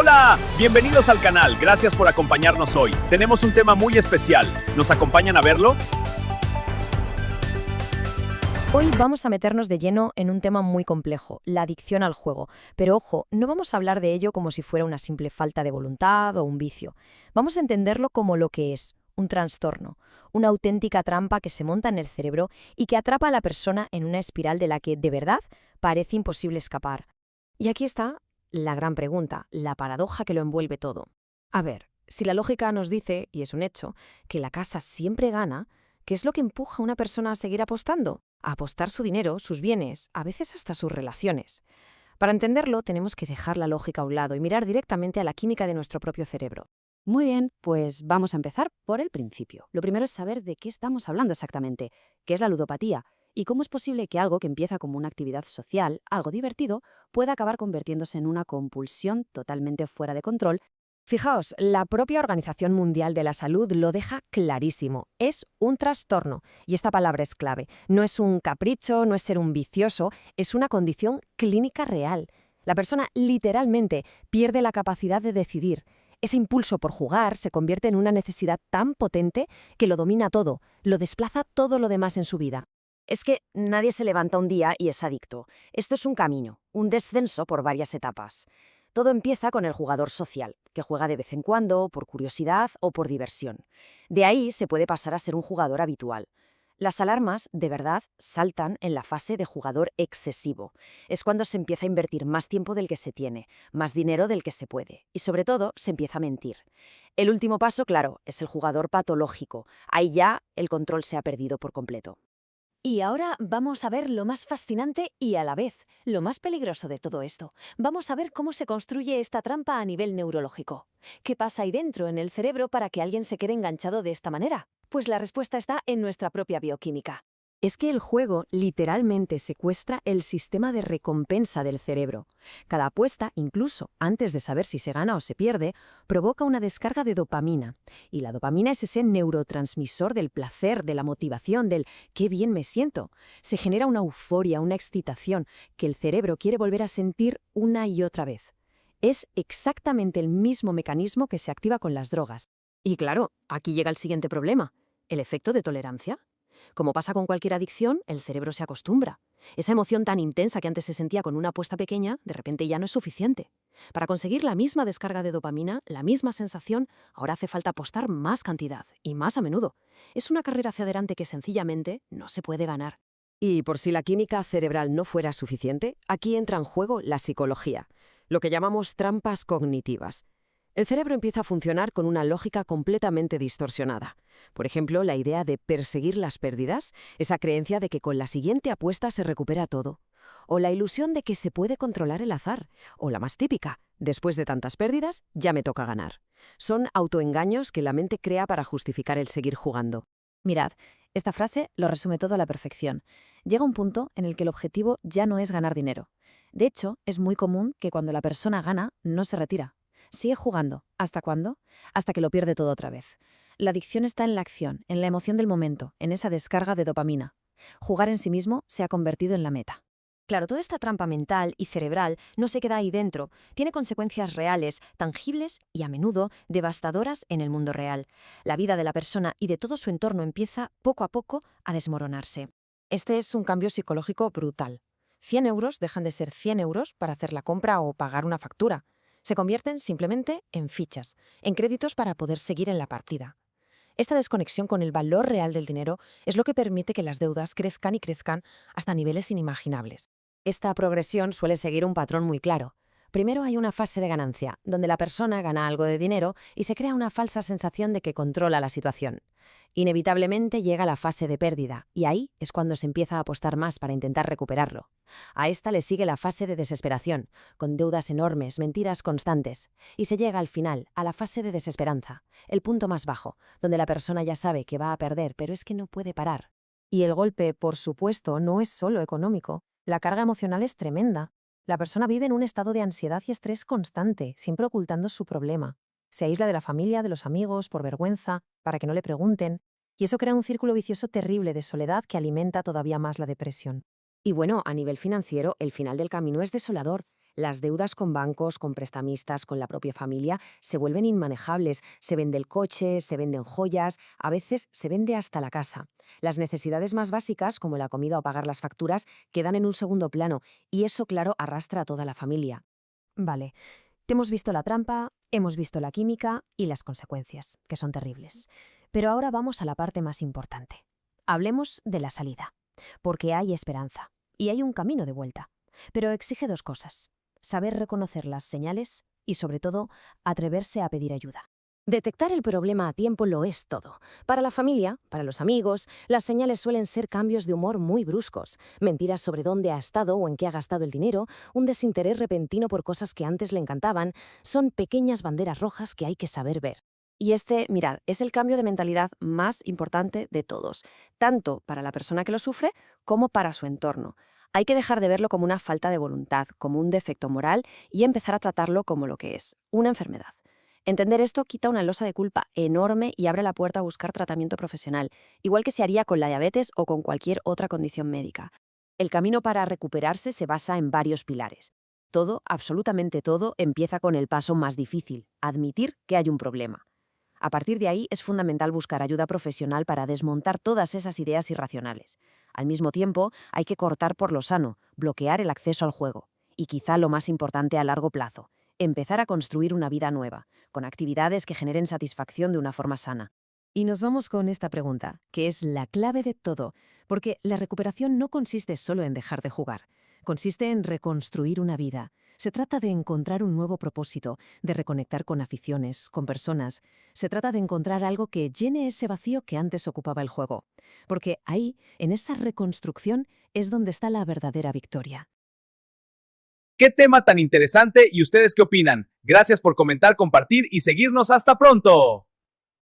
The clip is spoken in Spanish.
Hola, bienvenidos al canal, gracias por acompañarnos hoy. Tenemos un tema muy especial, ¿nos acompañan a verlo? Hoy vamos a meternos de lleno en un tema muy complejo, la adicción al juego. Pero ojo, no vamos a hablar de ello como si fuera una simple falta de voluntad o un vicio. Vamos a entenderlo como lo que es, un trastorno, una auténtica trampa que se monta en el cerebro y que atrapa a la persona en una espiral de la que, de verdad, parece imposible escapar. Y aquí está la gran pregunta, la paradoja que lo envuelve todo. A ver, si la lógica nos dice, y es un hecho, que la casa siempre gana, ¿qué es lo que empuja a una persona a seguir apostando? A apostar su dinero, sus bienes, a veces hasta sus relaciones. Para entenderlo, tenemos que dejar la lógica a un lado y mirar directamente a la química de nuestro propio cerebro. Muy bien, pues vamos a empezar por el principio. Lo primero es saber de qué estamos hablando exactamente, qué es la ludopatía y cómo es posible que algo que empieza como una actividad social, algo divertido, pueda acabar convirtiéndose en una compulsión totalmente fuera de control. Fijaos, la propia Organización Mundial de la Salud lo deja clarísimo. Es un trastorno. Y esta palabra es clave. No es un capricho, no es ser un vicioso, es una condición clínica real. La persona literalmente pierde la capacidad de decidir. Ese impulso por jugar se convierte en una necesidad tan potente que lo domina todo, lo desplaza todo lo demás en su vida. Es que nadie se levanta un día y es adicto. Esto es un camino, un descenso por varias etapas. Todo empieza con el jugador social, que juega de vez en cuando, por curiosidad o por diversión. De ahí se puede pasar a ser un jugador habitual. Las alarmas, de verdad, saltan en la fase de jugador excesivo. Es cuando se empieza a invertir más tiempo del que se tiene, más dinero del que se puede, y sobre todo se empieza a mentir. El último paso, claro, es el jugador patológico. Ahí ya el control se ha perdido por completo. Y ahora vamos a ver lo más fascinante y a la vez lo más peligroso de todo esto. Vamos a ver cómo se construye esta trampa a nivel neurológico. ¿Qué pasa ahí dentro en el cerebro para que alguien se quede enganchado de esta manera? Pues la respuesta está en nuestra propia bioquímica. Es que el juego literalmente secuestra el sistema de recompensa del cerebro. Cada apuesta, incluso antes de saber si se gana o se pierde, provoca una descarga de dopamina. Y la dopamina es ese neurotransmisor del placer, de la motivación, del «qué bien me siento». Se genera una euforia, una excitación, que el cerebro quiere volver a sentir una y otra vez. Es exactamente el mismo mecanismo que se activa con las drogas. Y claro, aquí llega el siguiente problema, el efecto de tolerancia. Como pasa con cualquier adicción, el cerebro se acostumbra. Esa emoción tan intensa que antes se sentía con una apuesta pequeña, de repente ya no es suficiente. Para conseguir la misma descarga de dopamina, la misma sensación, ahora hace falta apostar más cantidad y más a menudo. Es una carrera hacia adelante que sencillamente no se puede ganar. Y por si la química cerebral no fuera suficiente, aquí entra en juego la psicología, lo que llamamos trampas cognitivas. El cerebro empieza a funcionar con una lógica completamente distorsionada. Por ejemplo, la idea de perseguir las pérdidas, esa creencia de que con la siguiente apuesta se recupera todo. O la ilusión de que se puede controlar el azar. O la más típica, después de tantas pérdidas, ya me toca ganar. Son autoengaños que la mente crea para justificar el seguir jugando. Mirad, esta frase lo resume todo a la perfección. Llega un punto en el que el objetivo ya no es ganar dinero. De hecho, es muy común que cuando la persona gana, no se retira. Sigue jugando. ¿Hasta cuándo? Hasta que lo pierde todo otra vez. La adicción está en la acción, en la emoción del momento, en esa descarga de dopamina. Jugar en sí mismo se ha convertido en la meta. Claro, toda esta trampa mental y cerebral no se queda ahí dentro. Tiene consecuencias reales, tangibles y a menudo devastadoras en el mundo real. La vida de la persona y de todo su entorno empieza, poco a poco, a desmoronarse. Este es un cambio psicológico brutal. 100 euros dejan de ser 100 euros para hacer la compra o pagar una factura. Se convierten simplemente en fichas, en créditos para poder seguir en la partida. Esta desconexión con el valor real del dinero es lo que permite que las deudas crezcan y crezcan hasta niveles inimaginables. Esta progresión suele seguir un patrón muy claro. Primero hay una fase de ganancia, donde la persona gana algo de dinero y se crea una falsa sensación de que controla la situación. Inevitablemente llega la fase de pérdida, y ahí es cuando se empieza a apostar más para intentar recuperarlo. A esta le sigue la fase de desesperación, con deudas enormes, mentiras constantes, y se llega al final, a la fase de desesperanza, el punto más bajo, donde la persona ya sabe que va a perder, pero es que no puede parar. Y el golpe, por supuesto, no es solo económico. La carga emocional es tremenda. La persona vive en un estado de ansiedad y estrés constante, siempre ocultando su problema. Se aísla de la familia, de los amigos, por vergüenza, para que no le pregunten, y eso crea un círculo vicioso terrible de soledad que alimenta todavía más la depresión. Y bueno, a nivel financiero, el final del camino es desolador. Las deudas con bancos, con prestamistas, con la propia familia se vuelven inmanejables. Se vende el coche, se venden joyas, a veces se vende hasta la casa. Las necesidades más básicas, como la comida o pagar las facturas, quedan en un segundo plano y eso, claro, arrastra a toda la familia. Vale, te hemos visto la trampa, hemos visto la química y las consecuencias, que son terribles. Pero ahora vamos a la parte más importante. Hablemos de la salida, porque hay esperanza y hay un camino de vuelta. Pero exige dos cosas: saber reconocer las señales y, sobre todo, atreverse a pedir ayuda. Detectar el problema a tiempo lo es todo. Para la familia, para los amigos, las señales suelen ser cambios de humor muy bruscos, mentiras sobre dónde ha estado o en qué ha gastado el dinero, un desinterés repentino por cosas que antes le encantaban. Son pequeñas banderas rojas que hay que saber ver. Y mirad, es el cambio de mentalidad más importante de todos, tanto para la persona que lo sufre como para su entorno. Hay que dejar de verlo como una falta de voluntad, como un defecto moral y empezar a tratarlo como lo que es, una enfermedad. Entender esto quita una losa de culpa enorme y abre la puerta a buscar tratamiento profesional, igual que se haría con la diabetes o con cualquier otra condición médica. El camino para recuperarse se basa en varios pilares. Todo, absolutamente todo, empieza con el paso más difícil: admitir que hay un problema. A partir de ahí es fundamental buscar ayuda profesional para desmontar todas esas ideas irracionales. Al mismo tiempo, hay que cortar por lo sano, bloquear el acceso al juego. Y quizá lo más importante a largo plazo: empezar a construir una vida nueva, con actividades que generen satisfacción de una forma sana. Y nos vamos con esta pregunta, que es la clave de todo, porque la recuperación no consiste solo en dejar de jugar, consiste en reconstruir una vida. Se trata de encontrar un nuevo propósito, de reconectar con aficiones, con personas. Se trata de encontrar algo que llene ese vacío que antes ocupaba el juego. Porque ahí, en esa reconstrucción, es donde está la verdadera victoria. ¡Qué tema tan interesante! ¿Y ustedes qué opinan? Gracias por comentar, compartir y seguirnos. ¡Hasta pronto!